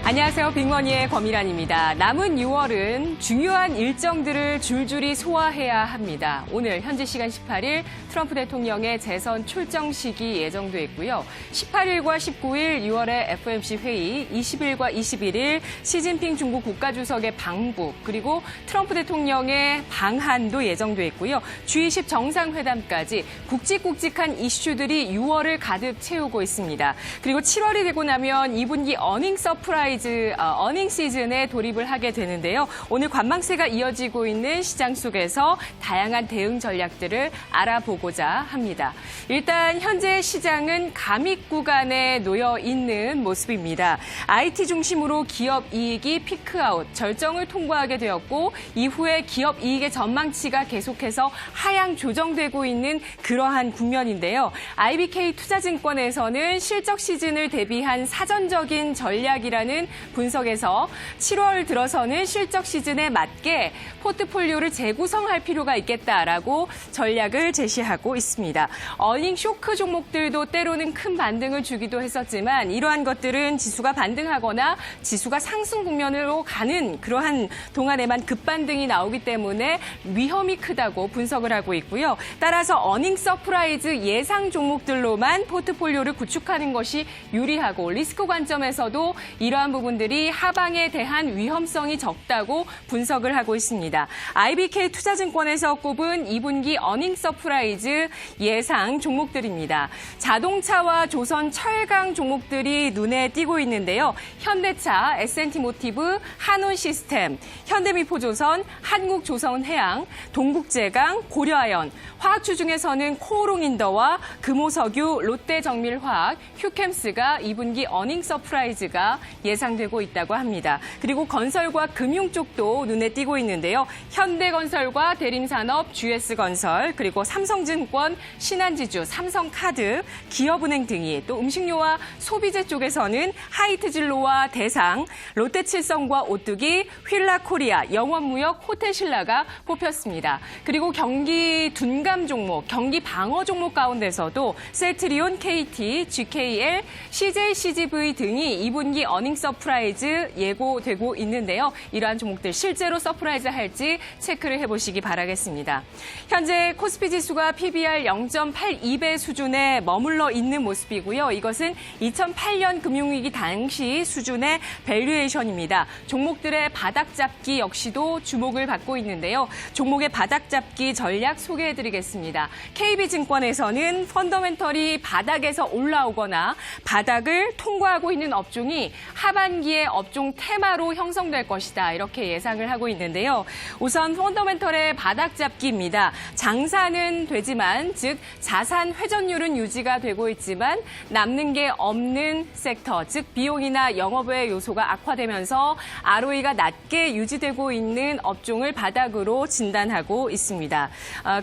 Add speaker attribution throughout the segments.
Speaker 1: 안녕하세요. 빅머니의 권미란입니다. 남은 6월은 중요한 일정들을 줄줄이 소화해야 합니다. 오늘 현지 시간 18일 트럼프 대통령의 재선 출정식이 예정돼 있고요. 18일과 19일 6월의 FOMC 회의, 20일과 21일 시진핑 중국 국가주석의 방북, 그리고 트럼프 대통령의 방한도 예정돼 있고요. G20 정상회담까지 굵직굵직한 이슈들이 6월을 가득 채우고 있습니다. 그리고 7월이 되고 나면 2분기 어닝 서프라이즈 어닝 시즌에 돌입을 하게 되는데요. 오늘 관망세가 이어지고 있는 시장 속에서 다양한 대응 전략들을 알아보고자 합니다. 일단 현재 시장은 감익 구간에 놓여 있는 모습입니다. IT 중심으로 기업 이익이 피크아웃, 절정을 통과하게 되었고 이후에 기업 이익의 전망치가 계속해서 하향 조정되고 있는 그러한 국면인데요. IBK 투자증권에서는 실적 시즌을 대비한 사전적인 전략이라는 분석에서 7월 들어서는 실적 시즌에 맞게 포트폴리오를 재구성할 필요가 있겠다라고 전략을 제시하고 있습니다. 어닝 쇼크 종목들도 때로는 큰 반등을 주기도 했었지만 이러한 것들은 지수가 반등하거나 지수가 상승 국면으로 가는 그러한 동안에만 급반등이 나오기 때문에 위험이 크다고 분석을 하고 있고요. 따라서 어닝 서프라이즈 예상 종목들로만 포트폴리오를 구축하는 것이 유리하고 리스크 관점에서도 이러한 부분들이 하방에 대한 위험성이 적다고 분석을 하고 있습니다. IBK 투자증권에서 꼽은 2분기 어닝 서프라이즈 예상 종목들입니다. 자동차와 조선 철강 종목들이 눈에 띄고 있는데요. 현대차, S&T모티브, 한온시스템, 현대미포조선, 한국조선해양, 동국제강, 고려아연, 화학주 중에서는 코오롱인더와 금호석유, 롯데정밀화학, 휴캠스가 2분기 어닝 서프라이즈가 예상되고 있다고 합니다. 그리고 건설과 금융 쪽도 눈에 띄고 있는데요. 현대건설과 대림산업, GS건설, 그리고 삼성증권, 신한지주, 삼성카드, 기업은행 등이 또 음식료와 소비재 쪽에서는 하이트진로와 대상, 롯데칠성과 오뚜기, 휠라코리아, 영원무역, 호텔신라가 뽑혔습니다. 그리고 경기 둔감 종목, 경기 방어 종목 가운데서도 셀트리온, KT, GKL, CJCGV 등이 2분기 어닝 서프라이즈 예고되고 있는데요. 이러한 종목들 실제로 서프라이즈 할지 체크를 해보시기 바라겠습니다. 현재 코스피 지수가 PBR 0.82배 수준에 머물러 있는 모습이고요. 이것은 2008년 금융위기 당시 수준의 밸류에이션입니다. 종목들의 바닥잡기 역시도 주목을 받고 있는데요. 종목의 바닥잡기 전략 소개해드리겠습니다. KB증권에서는 펀더멘털이 바닥에서 올라오거나 바닥을 통과하고 있는 업종이 하반기에 업종 테마로 형성될 것이다. 이렇게 예상을 하고 있는데요. 우선 펀더멘털의 바닥잡기입니다. 장사는 되지만 즉 자산 회전율은 유지가 되고 있지만 남는 게 없는 섹터, 즉 비용이나 영업외 요소가 악화되면서 ROE가 낮게 유지되고 있는 업종을 바닥으로 진단하고 있습니다.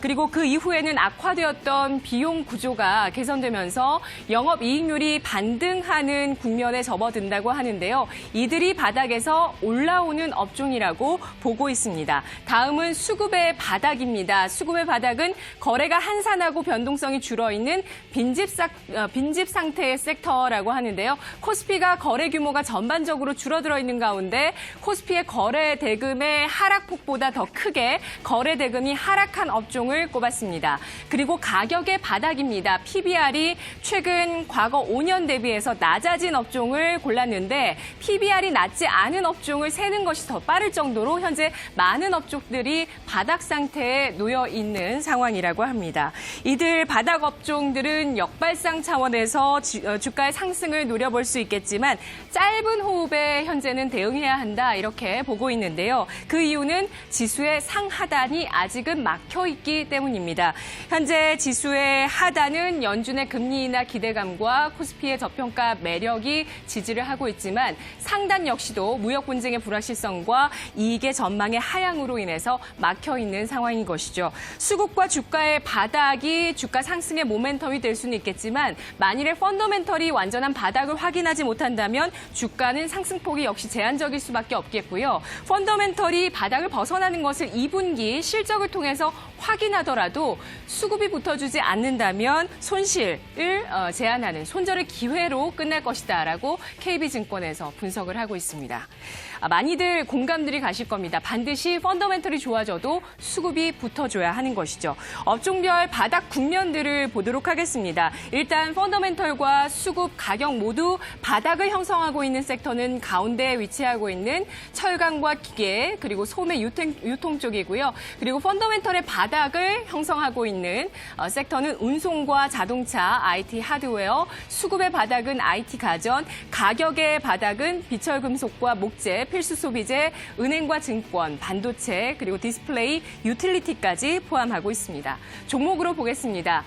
Speaker 1: 그리고 그 이후에는 악화되었던 비용 구조가 개선되면서 영업이익률이 반등하는 국면에 접어든다고 하는데요. 이들이 바닥에서 올라오는 업종이라고 보고 있습니다. 다음은 수급의 바닥입니다. 수급의 바닥은 거래가 한산하고 변동성이 줄어있는 빈집 상태의 섹터라고 하는데요. 코스피가 거래 규모가 전반적으로 줄어들어 있는 가운데 코스피의 거래 대금의 하락폭보다 더 크게 거래 대금이 하락한 업종을 꼽았습니다. 그리고 가격의 바닥입니다. PBR이 최근 과거 5년 대비해서 낮아진 업종을 골랐는데 PBR이 낮지 않은 업종을 세는 것이 더 빠를 정도로 현재 많은 업종들이 바닥 상태에 놓여 있는 상황이라고 합니다. 이들 바닥 업종들은 역발상 차원에서 주가의 상승을 노려볼 수 있겠지만 짧은 호흡에 현재는 대응해야 한다 이렇게 보고 있는데요. 그 이유는 지수의 상하단이 아직은 막혀 있기 때문입니다. 현재 지수의 하단은 연준의 금리 인하 기대감과 코스피의 저평가 매력이 지지를 하고 있지만 상단 역시도 무역 분쟁의 불확실성과 이익의 전망의 하향으로 인해서 막혀 있는 상황인 것이죠. 수급과 주가의 바닥이 주가 상승의 모멘텀이 될 수는 있겠지만 만일에 펀더멘털이 완전한 바닥을 확인하지 못한다면 주가는 상승폭이 역시 제한적일 수밖에 없겠고요. 펀더멘털이 바닥을 벗어나는 것을 2분기 실적을 통해서 확인하더라도 수급이 붙어주지 않는다면 손실을 제한하는 손절의 기회로 끝날 것이다라고 KB증권에서 관점에서 분석을 하고 있습니다. 많이들 공감들이 가실 겁니다. 반드시 펀더멘털이 좋아져도 수급이 붙어줘야 하는 것이죠. 업종별 바닥 국면들을 보도록 하겠습니다. 일단 펀더멘털과 수급 가격 모두 바닥을 형성하고 있는 섹터는 가운데에 위치하고 있는 철강과 기계 그리고 소매 유통 쪽이고요. 그리고 펀더멘털의 바닥을 형성하고 있는 섹터는 운송과 자동차, IT 하드웨어, 수급의 바닥은 IT 가전, 가격의 바닥은 비철금속과 목재, 필수 소비재, 은행과 증권, 반도체, 그리고 디스플레이, 유틸리티까지 포함하고 있습니다. 종목으로 보겠습니다.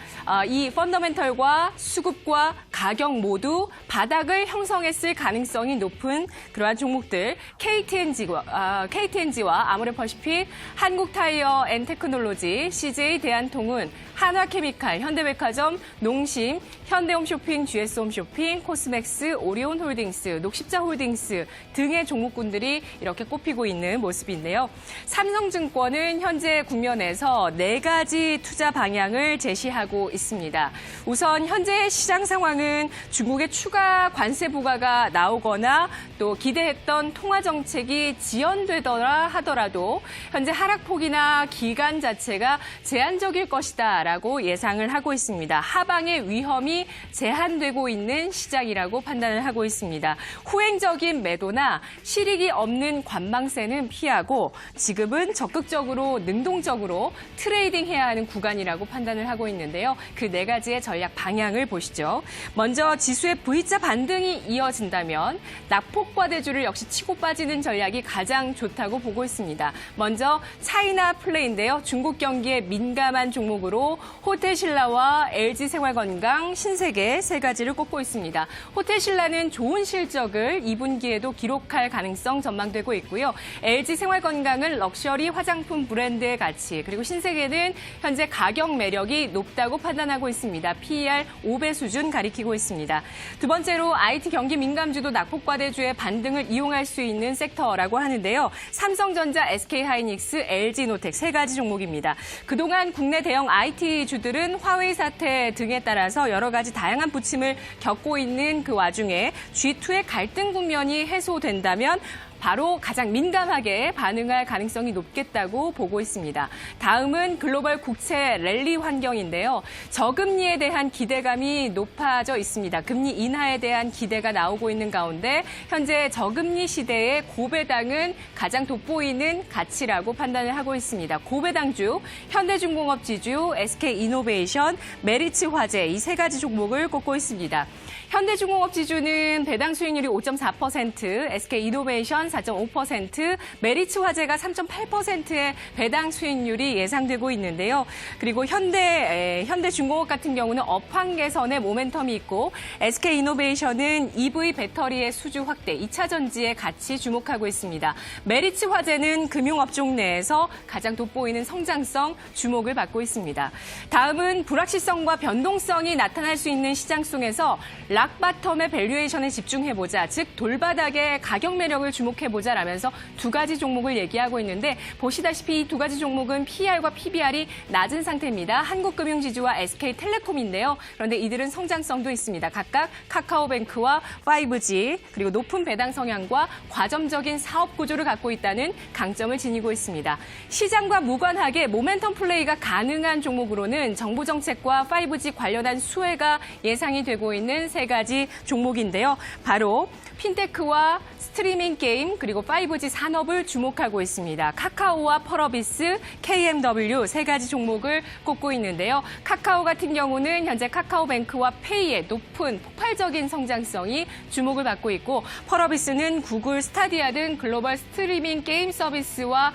Speaker 1: 이 펀더멘털과 수급과 가격 모두 바닥을 형성했을 가능성이 높은 그러한 종목들 KTNG와 아모레퍼시픽, 한국타이어앤테크놀로지, CJ 대한통운, 한화케미칼, 현대백화점, 농심, 현대홈쇼핑, GS홈쇼핑, 코스맥스, 오리온홀딩스, 녹십자홀딩스 등의 종목군들이 이렇게 꼽히고 있는 모습인데요. 삼성증권은 현재 국면에서 4가지 투자 방향을 제시하고 있습니다. 우선 현재 시장 상황은 중국의 추가 관세 부과가 나오거나 또 기대했던 통화 정책이 지연되더라 하더라도 현재 하락폭이나 기간 자체가 제한적일 것이다라고 예상을 하고 있습니다. 하방의 위험이 제한되고 있는 시장이라고 판단을 하고 있습니다. 후행적인 매도나 실익이 없는 관망세는 피하고 지금은 적극적으로 능동적으로 트레이딩해야 하는 구간이라고 판단을 하고 있는데요. 그 4가지의 전략 방향을 보시죠. 먼저 지수의 V자 반등이 이어진다면 낙폭과대주를 역시 치고 빠지는 전략이 가장 좋다고 보고 있습니다. 먼저 차이나 플레이인데요. 중국 경기에 민감한 종목으로 호텔신라와 LG생활건강, 신세계 3가지를 꼽고 있습니다. 호텔신라는 좋은 실적을 2분기에도 기록할 가능성 전망되고 있고요. LG생활건강은 럭셔리 화장품 브랜드의 가치, 그리고 신세계는 현재 가격 매력이 높다고 판단하고 있습니다. PER 5배 수준 가리키고 있습니다. 두 번째로 IT 경기 민감주도 낙폭과대주의 반등을 이용할 수 있는 섹터라고 하는데요. 삼성전자, SK하이닉스, LG노텍 3가지 종목입니다. 그동안 국내 대형 IT주들은 화웨이 사태 등에 따라서 여러 가지 다양한 부침을 겪고 있는 그 와중에 G2의 갈등 국면이 해소된다면 바로 가장 민감하게 반응할 가능성이 높겠다고 보고 있습니다. 다음은 글로벌 국채 랠리 환경인데요. 저금리에 대한 기대감이 높아져 있습니다. 금리 인하에 대한 기대가 나오고 있는 가운데 현재 저금리 시대의 고배당은 가장 돋보이는 가치라고 판단을 하고 있습니다. 고배당주, 현대중공업 지주, SK이노베이션, 메리츠화재 이 3가지 종목을 꼽고 있습니다. 현대중공업 지주는 배당 수익률이 5.4%, SK이노베이션 4.5%, 메리츠화재가 3.8%의 배당 수익률이 예상되고 있는데요. 그리고 현대중공업 같은 경우는 업황 개선의 모멘텀이 있고 SK이노베이션은 EV 배터리의 수주 확대, 2차 전지에 같이 주목하고 있습니다. 메리츠화재는 금융업종 내에서 가장 돋보이는 성장성 주목을 받고 있습니다. 다음은 불확실성과 변동성이 나타날 수 있는 시장 속에서 락바텀의 밸류에이션에 집중해보자, 즉 돌바닥의 가격 매력을 주목해보자라면서 2가지 종목을 얘기하고 있는데 보시다시피 이 2가지 종목은 PER과 PBR이 낮은 상태입니다. 한국금융지주와 SK텔레콤인데요. 그런데 이들은 성장성도 있습니다. 각각 카카오뱅크와 5G 그리고 높은 배당 성향과 과점적인 사업 구조를 갖고 있다는 강점을 지니고 있습니다. 시장과 무관하게 모멘텀 플레이가 가능한 종목으로는 정부 정책과 5G 관련한 수혜가 예상이 되고 있는 3가지 종목인데요. 바로 핀테크와 스트리밍 게임 그리고 5G 산업을 주목하고 있습니다. 카카오와 펄어비스, KMW 3가지 종목을 꼽고 있는데요. 카카오 같은 경우는 현재 카카오뱅크와 페이의 높은 폭발적인 성장성이 주목을 받고 있고 펄어비스는 구글 스타디아 등 글로벌 스트리밍 게임 서비스와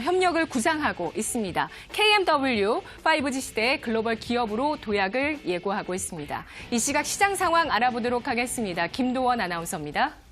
Speaker 1: 협력을 구상하고 있습니다. KMW 5G 시대의 글로벌 기업으로 도약을 예고하고 있습니다. 이 시각 시장 상황 알아보도록 하겠습니다. 김도원 아나운서입니다.